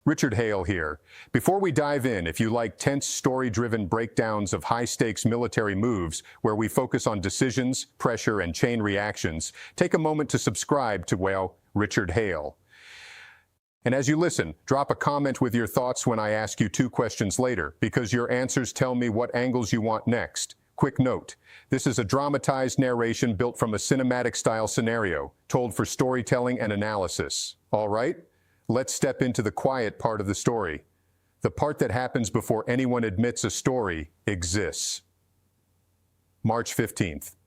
Richard Hale here. Before we dive in, if you like tense story-driven breakdowns of high-stakes military moves where we focus on decisions, pressure, and chain reactions, take a moment to subscribe to, well, Richard Hale. And as you listen, drop a comment with your thoughts when I ask you 2 questions later, because your answers tell me what angles you want next. Quick note, this is a dramatized narration built from a cinematic-style scenario, told for storytelling and analysis. All right? Let's step into the quiet part of the story, the part that happens before anyone admits a story exists. March 15th.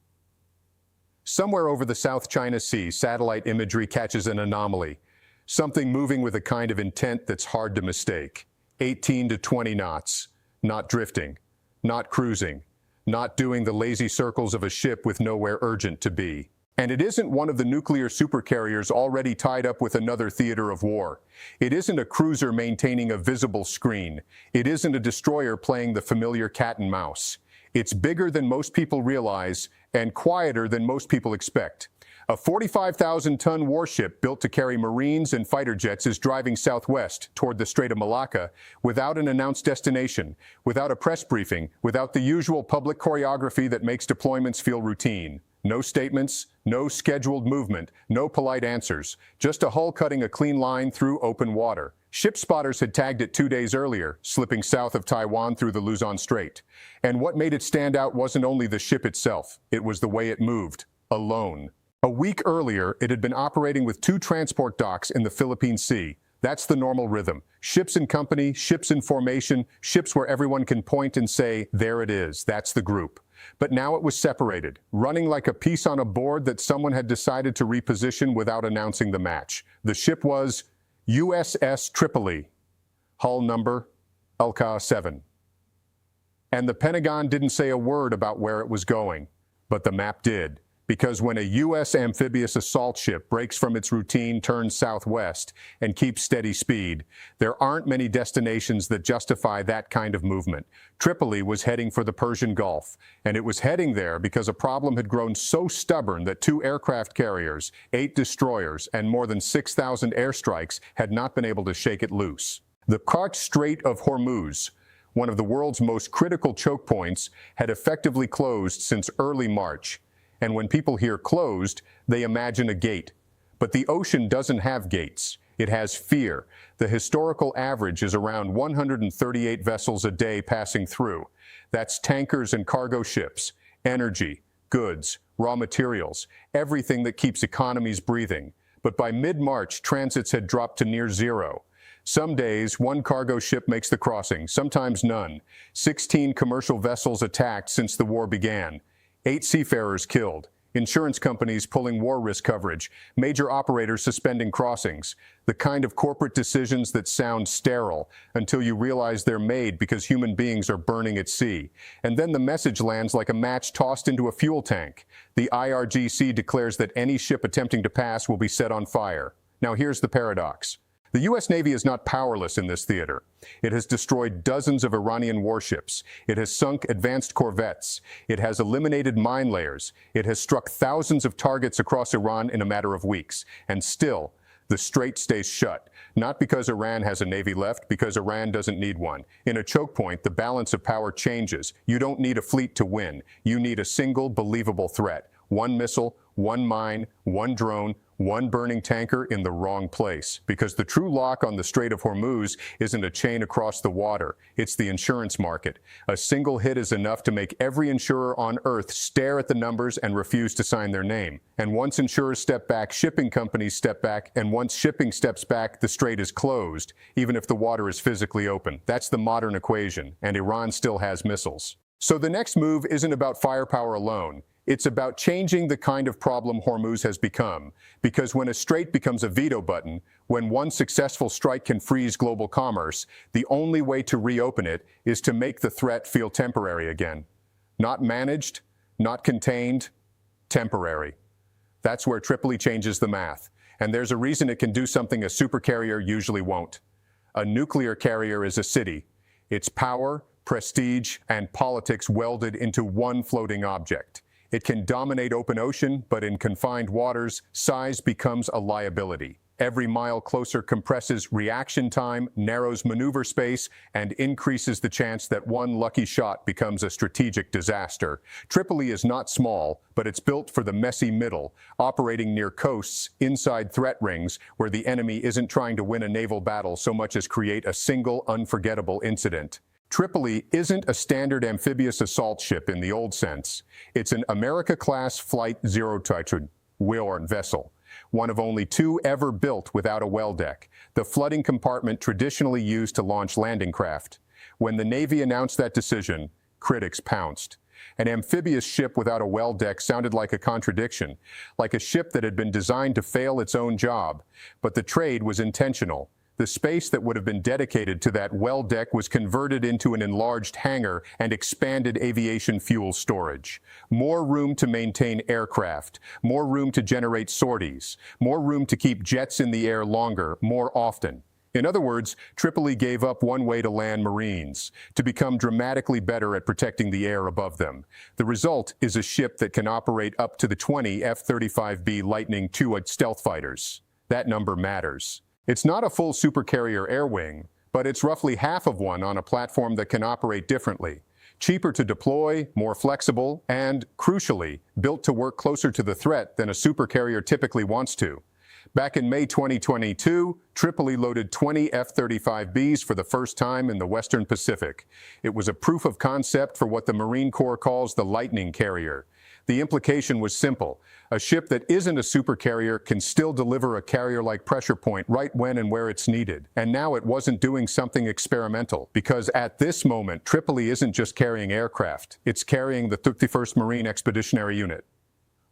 Somewhere over the South China Sea, satellite imagery catches an anomaly, something moving with a kind of intent that's hard to mistake. 18 to 20 knots, not drifting, not cruising, not doing the lazy circles of a ship with nowhere urgent to be. And it isn't one of the nuclear supercarriers already tied up with another theater of war. It isn't a cruiser maintaining a visible screen. It isn't a destroyer playing the familiar cat and mouse. It's bigger than most people realize and quieter than most people expect. A 45,000-ton warship built to carry Marines and fighter jets is driving southwest toward the Strait of Malacca without an announced destination, without a press briefing, without the usual public choreography that makes deployments feel routine. No statements, no scheduled movement, no polite answers, just a hull cutting a clean line through open water. Ship spotters had tagged it 2 days earlier, slipping south of Taiwan through the Luzon Strait. And what made it stand out wasn't only the ship itself, it was the way it moved, alone. A week earlier, it had been operating with 2 transport docks in the Philippine Sea. That's the normal rhythm. Ships in company, ships in formation, ships where everyone can point and say, there it is, that's the group. But now it was separated, running like a piece on a board that someone had decided to reposition without announcing the match. The ship was USS Tripoli, hull number LK-7. And the Pentagon didn't say a word about where it was going, but the map did. Because when a U.S. amphibious assault ship breaks from its routine, turns southwest, and keeps steady speed, there aren't many destinations that justify that kind of movement. Tripoli was heading for the Persian Gulf, and it was heading there because a problem had grown so stubborn that 2 aircraft carriers, 8 destroyers, and more than 6,000 airstrikes had not been able to shake it loose. The cracked Strait of Hormuz, one of the world's most critical choke points, had effectively closed since early March. And when people hear closed, they imagine a gate. But the ocean doesn't have gates. It has fear. The historical average is around 138 vessels a day passing through. That's tankers and cargo ships, energy, goods, raw materials, everything that keeps economies breathing. But by mid-March, transits had dropped to near zero. Some days, 1 cargo ship makes the crossing, sometimes none. 16 commercial vessels attacked since the war began. 8 seafarers killed, insurance companies pulling war risk coverage, major operators suspending crossings, the kind of corporate decisions that sound sterile until you realize they're made because human beings are burning at sea. And then the message lands like a match tossed into a fuel tank. The IRGC declares that any ship attempting to pass will be set on fire. Now here's the paradox. The U.S. Navy is not powerless in this theater. It has destroyed dozens of Iranian warships. It has sunk advanced corvettes. It has eliminated mine layers. It has struck thousands of targets across Iran in a matter of weeks. And still, the strait stays shut. Not because Iran has a navy left, because Iran doesn't need one. In a choke point, the balance of power changes. You don't need a fleet to win. You need a single, believable threat. 1 missile, 1 mine, 1 drone, 1 burning tanker in the wrong place. Because the true lock on the Strait of Hormuz isn't a chain across the water. It's the insurance market. A single hit is enough to make every insurer on Earth stare at the numbers and refuse to sign their name. And once insurers step back, shipping companies step back, and once shipping steps back, the strait is closed, even if the water is physically open. That's the modern equation, and Iran still has missiles. So the next move isn't about firepower alone. It's about changing the kind of problem Hormuz has become, because when a strait becomes a veto button, when 1 successful strike can freeze global commerce, the only way to reopen it is to make the threat feel temporary again. Not managed, not contained, temporary. That's where Tripoli changes the math, and there's a reason it can do something a supercarrier usually won't. A nuclear carrier is a city. Its power, prestige, and politics welded into 1 floating object. It can dominate open ocean, but in confined waters, size becomes a liability. Every mile closer compresses reaction time, narrows maneuver space, and increases the chance that one lucky shot becomes a strategic disaster. Tripoli is not small, but it's built for the messy middle, operating near coasts, inside threat rings, where the enemy isn't trying to win a naval battle so much as create a single unforgettable incident. Tripoli isn't a standard amphibious assault ship in the old sense. It's an America-class Flight 0 Warren vessel, one of only two ever built without a well deck, the flooding compartment traditionally used to launch landing craft. When the Navy announced that decision, critics pounced. An amphibious ship without a well deck sounded like a contradiction, like a ship that had been designed to fail its own job. But the trade was intentional. The space that would have been dedicated to that well deck was converted into an enlarged hangar and expanded aviation fuel storage. More room to maintain aircraft, more room to generate sorties, more room to keep jets in the air longer, more often. In other words, Tripoli gave up one way to land Marines, to become dramatically better at protecting the air above them. The result is a ship that can operate up to the 20 F-35B Lightning II stealth fighters. That number matters. It's not a full supercarrier air wing, but it's roughly half of one on a platform that can operate differently. Cheaper to deploy, more flexible, and, crucially, built to work closer to the threat than a supercarrier typically wants to. Back in May 2022, Tripoli loaded 20 F-35Bs for the first time in the Western Pacific. It was a proof of concept for what the Marine Corps calls the Lightning Carrier. The implication was simple. A ship that isn't a supercarrier can still deliver a carrier-like pressure point right when and where it's needed. And now it wasn't doing something experimental, because at this moment, Tripoli isn't just carrying aircraft. It's carrying the 51st Marine Expeditionary Unit.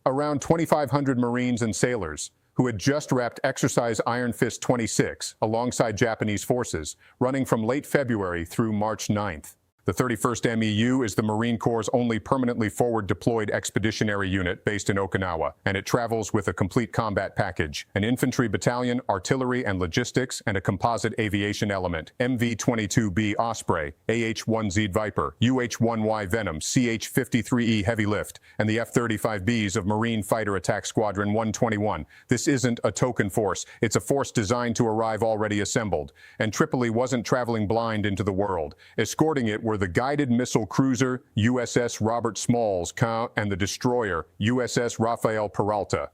Around 2,500 Marines and sailors, who had just wrapped Exercise Iron Fist 26 alongside Japanese forces, running from late February through March 9th. The 31st MEU is the Marine Corps' only permanently forward-deployed expeditionary unit based in Okinawa, and it travels with a complete combat package, an infantry battalion, artillery and logistics, and a composite aviation element, MV-22B Osprey, AH-1Z Viper, UH-1Y Venom, CH-53E Heavy Lift, and the F-35Bs of Marine Fighter Attack Squadron 121. This isn't a token force. It's a force designed to arrive already assembled. And Tripoli wasn't traveling blind into the world. Escorting it were the guided missile cruiser USS Robert Smalls and the destroyer USS Rafael Peralta.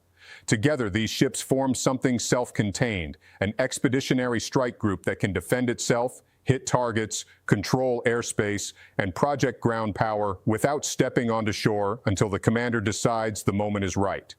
Together, these ships form something self-contained, an expeditionary strike group that can defend itself, hit targets, control airspace, and project ground power without stepping onto shore until the commander decides the moment is right.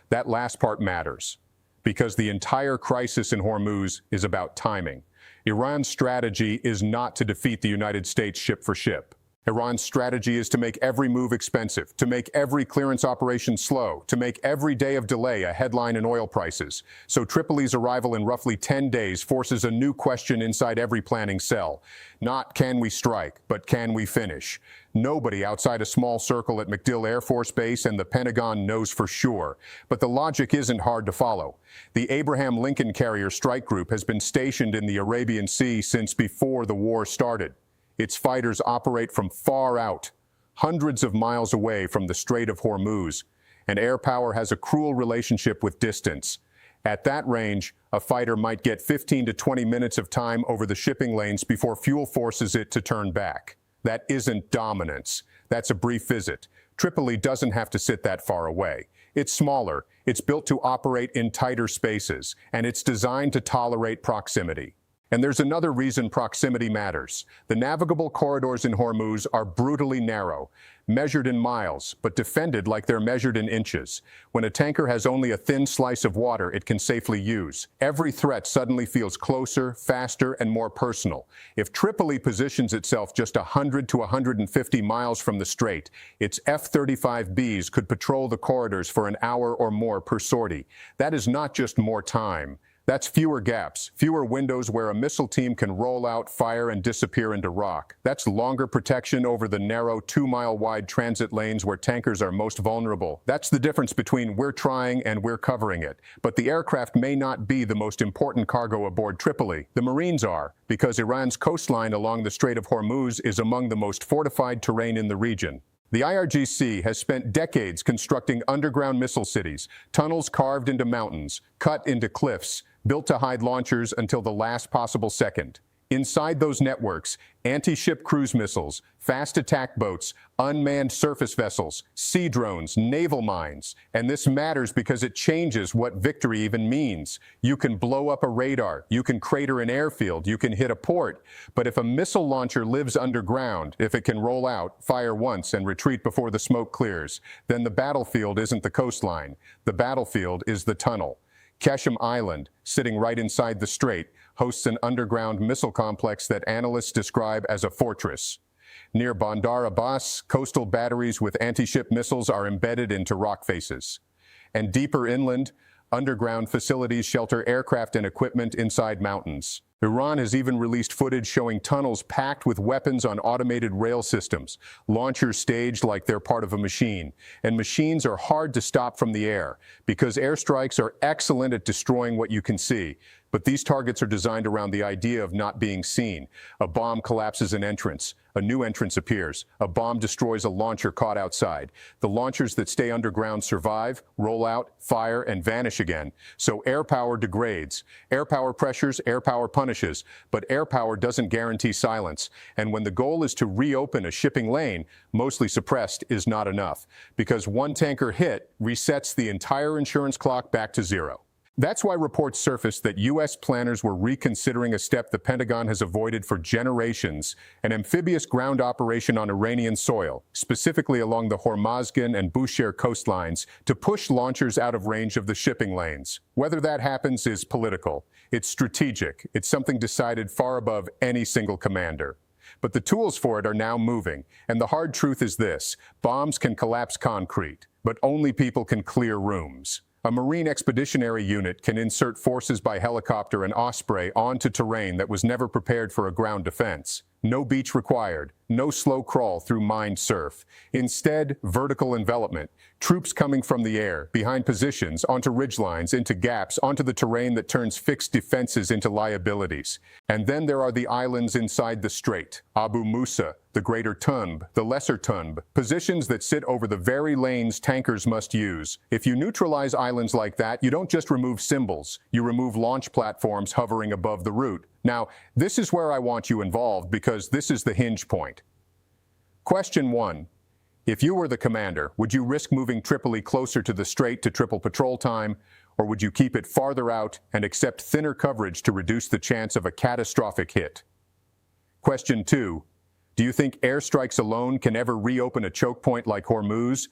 That last part matters, because the entire crisis in Hormuz is about timing. Iran's strategy is not to defeat the United States ship for ship. Iran's strategy is to make every move expensive, to make every clearance operation slow, to make every day of delay a headline in oil prices. So Tripoli's arrival in roughly 10 days forces a new question inside every planning cell. Not can we strike, but can we finish? Nobody outside a small circle at MacDill Air Force Base and the Pentagon knows for sure. But the logic isn't hard to follow. The Abraham Lincoln Carrier Strike Group has been stationed in the Arabian Sea since before the war started. Its fighters operate from far out, hundreds of miles away from the Strait of Hormuz, and air power has a cruel relationship with distance. At that range, a fighter might get 15 to 20 minutes of time over the shipping lanes before fuel forces it to turn back. That isn't dominance. That's a brief visit. Tripoli doesn't have to sit that far away. It's smaller, it's built to operate in tighter spaces, and it's designed to tolerate proximity. And there's another reason proximity matters. The navigable corridors in Hormuz are brutally narrow, measured in miles, but defended like they're measured in inches. When a tanker has only a thin slice of water it can safely use, every threat suddenly feels closer, faster, and more personal. If Tripoli positions itself just 100 to 150 miles from the strait, its F-35Bs could patrol the corridors for an hour or more per sortie. That is not just more time. That's fewer gaps, fewer windows where a missile team can roll out, fire, and disappear into rock. That's longer protection over the narrow 2-mile-wide transit lanes where tankers are most vulnerable. That's the difference between we're trying and we're covering it. But the aircraft may not be the most important cargo aboard Tripoli. The Marines are, because Iran's coastline along the Strait of Hormuz is among the most fortified terrain in the region. The IRGC has spent decades constructing underground missile cities, tunnels carved into mountains, cut into cliffs, built to hide launchers until the last possible second. Inside those networks, anti-ship cruise missiles, fast attack boats, unmanned surface vessels, sea drones, naval mines. And this matters because it changes what victory even means. You can blow up a radar, you can crater an airfield, you can hit a port. But if a missile launcher lives underground, if it can roll out, fire once, and retreat before the smoke clears, then the battlefield isn't the coastline. The battlefield is the tunnel. Keshem Island, sitting right inside the Strait, hosts an underground missile complex that analysts describe as a fortress. Near Bandar Abbas, coastal batteries with anti-ship missiles are embedded into rock faces. And deeper inland, underground facilities shelter aircraft and equipment inside mountains. Iran has even released footage showing tunnels packed with weapons on automated rail systems, launchers staged like they're part of a machine. And machines are hard to stop from the air, because airstrikes are excellent at destroying what you can see. But these targets are designed around the idea of not being seen. A bomb collapses an entrance. A new entrance appears. A bomb destroys a launcher caught outside. The launchers that stay underground survive, roll out, fire, and vanish again. So air power degrades. Air power pressures, air power punishes. But air power doesn't guarantee silence. And when the goal is to reopen a shipping lane, mostly suppressed is not enough. Because one tanker hit resets the entire insurance clock back to zero. That's why reports surfaced that U.S. planners were reconsidering a step the Pentagon has avoided for generations, an amphibious ground operation on Iranian soil, specifically along the Hormuzgan and Bushehr coastlines, to push launchers out of range of the shipping lanes. Whether that happens is political. It's strategic. It's something decided far above any single commander. But the tools for it are now moving, and the hard truth is this: bombs can collapse concrete, but only people can clear rooms. A Marine Expeditionary Unit can insert forces by helicopter and osprey onto terrain that was never prepared for a ground defense. No beach required, no slow crawl through mined surf. Instead, vertical envelopment, troops coming from the air, behind positions, onto ridgelines, into gaps, onto the terrain that turns fixed defenses into liabilities. And then there are the islands inside the Strait, Abu Musa, the Greater Tunb, the Lesser Tunb, positions that sit over the very lanes tankers must use. If you neutralize islands like that, you don't just remove symbols, you remove launch platforms hovering above the route. Now, this is where I want you involved, because this is the hinge point. Question 1. If you were the commander, would you risk moving Tripoli closer to the Strait to triple patrol time, or would you keep it farther out and accept thinner coverage to reduce the chance of a catastrophic hit? Question 2. Do you think airstrikes alone can ever reopen a choke point like Hormuz?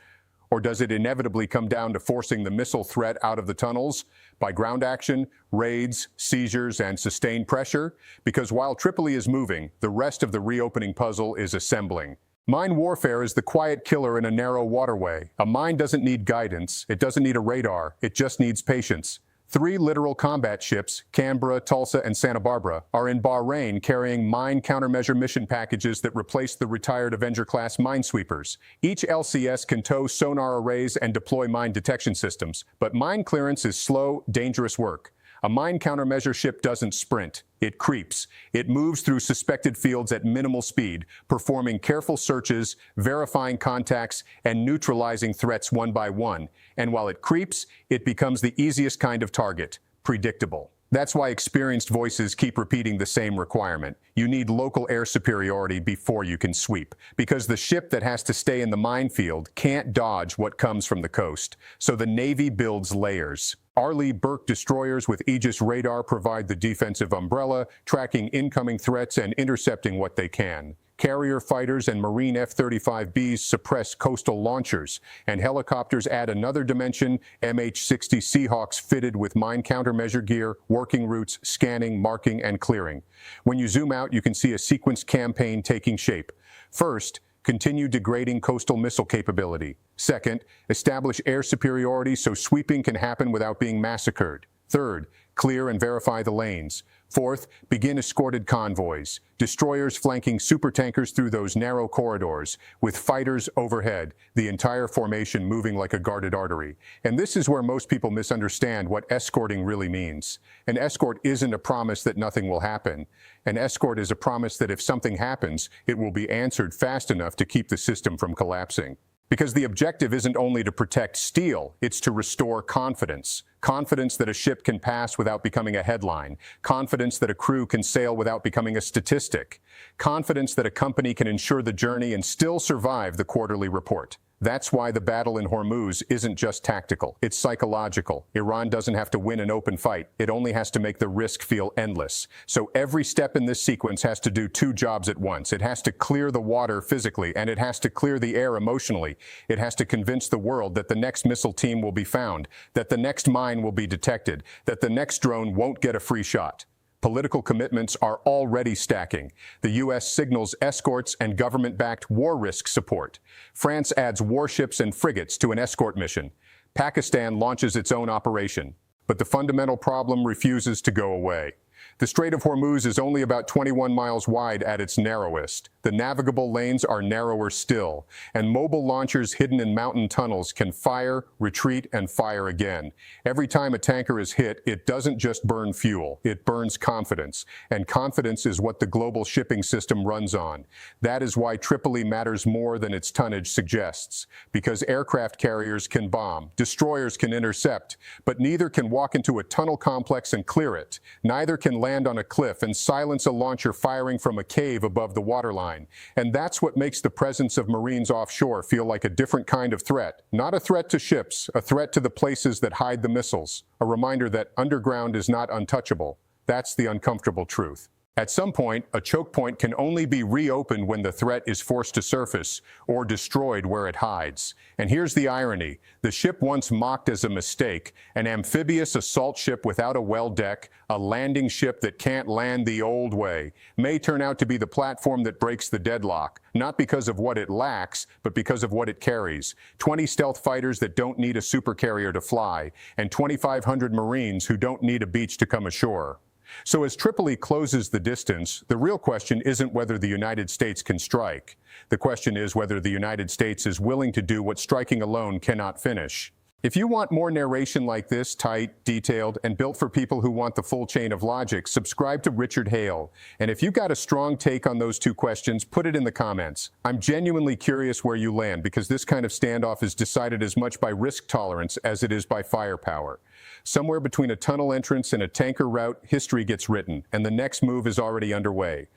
Or does it inevitably come down to forcing the missile threat out of the tunnels by ground action, raids, seizures, and sustained pressure? Because while Tripoli is moving, the rest of the reopening puzzle is assembling. Mine warfare is the quiet killer in a narrow waterway. A mine doesn't need guidance, it doesn't need a radar, it just needs patience. 3 littoral combat ships, Canberra, Tulsa, and Santa Barbara, are in Bahrain carrying mine countermeasure mission packages that replace the retired Avenger-class minesweepers. Each LCS can tow sonar arrays and deploy mine detection systems, but mine clearance is slow, dangerous work. A mine countermeasure ship doesn't sprint, it creeps. It moves through suspected fields at minimal speed, performing careful searches, verifying contacts, and neutralizing threats one by one. And while it creeps, it becomes the easiest kind of target: predictable. That's why experienced voices keep repeating the same requirement. You need local air superiority before you can sweep, because the ship that has to stay in the minefield can't dodge what comes from the coast. So the Navy builds layers. Arleigh Burke destroyers with Aegis radar provide the defensive umbrella, tracking incoming threats and intercepting what they can. Carrier fighters and Marine F-35Bs suppress coastal launchers, and helicopters add another dimension: MH-60 Seahawks fitted with mine countermeasure gear, working routes, scanning, marking, and clearing. When you zoom out, you can see a sequenced campaign taking shape. First, continue degrading coastal missile capability. Second, establish air superiority so sweeping can happen without being massacred. Third, clear and verify the lanes. Fourth, begin escorted convoys, destroyers flanking supertankers through those narrow corridors, with fighters overhead, the entire formation moving like a guarded artery. And this is where most people misunderstand what escorting really means. An escort isn't a promise that nothing will happen. An escort is a promise that if something happens, it will be answered fast enough to keep the system from collapsing. Because the objective isn't only to protect steel, it's to restore confidence. Confidence that a ship can pass without becoming a headline. Confidence that a crew can sail without becoming a statistic. Confidence that a company can ensure the journey and still survive the quarterly report. That's why the battle in Hormuz isn't just tactical, it's psychological. Iran doesn't have to win an open fight, it only has to make the risk feel endless. So every step in this sequence has to do two jobs at once. It has to clear the water physically, and it has to clear the air emotionally. It has to convince the world that the next missile team will be found, that the next mine will be detected, that the next drone won't get a free shot. Political commitments are already stacking. The U.S. signals escorts and government-backed war risk support. France adds warships and frigates to an escort mission. Pakistan launches its own operation. But the fundamental problem refuses to go away. The Strait of Hormuz is only about 21 miles wide at its narrowest. The navigable lanes are narrower still, and mobile launchers hidden in mountain tunnels can fire, retreat, and fire again. Every time a tanker is hit, it doesn't just burn fuel, it burns confidence. And confidence is what the global shipping system runs on. That is why Tripoli matters more than its tonnage suggests. Because aircraft carriers can bomb, destroyers can intercept, but neither can walk into a tunnel complex and clear it. Neither can land on a cliff and silence a launcher firing from a cave above the waterline. And that's what makes the presence of Marines offshore feel like a different kind of threat. Not a threat to ships, a threat to the places that hide the missiles. A reminder that underground is not untouchable. That's the uncomfortable truth. At some point, a choke point can only be reopened when the threat is forced to surface or destroyed where it hides. And here's the irony. The ship once mocked as a mistake, an amphibious assault ship without a well deck, a landing ship that can't land the old way, may turn out to be the platform that breaks the deadlock, not because of what it lacks, but because of what it carries. 20 stealth fighters that don't need a supercarrier to fly, and 2,500 Marines who don't need a beach to come ashore. So as Tripoli closes the distance, the real question isn't whether the United States can strike. The question is whether the United States is willing to do what striking alone cannot finish. If you want more narration like this, tight, detailed, and built for people who want the full chain of logic, subscribe to Richard Hale. And if you've got a strong take on those two questions, put it in the comments. I'm genuinely curious where you land, because this kind of standoff is decided as much by risk tolerance as it is by firepower. Somewhere between a tunnel entrance and a tanker route, history gets written, and the next move is already underway.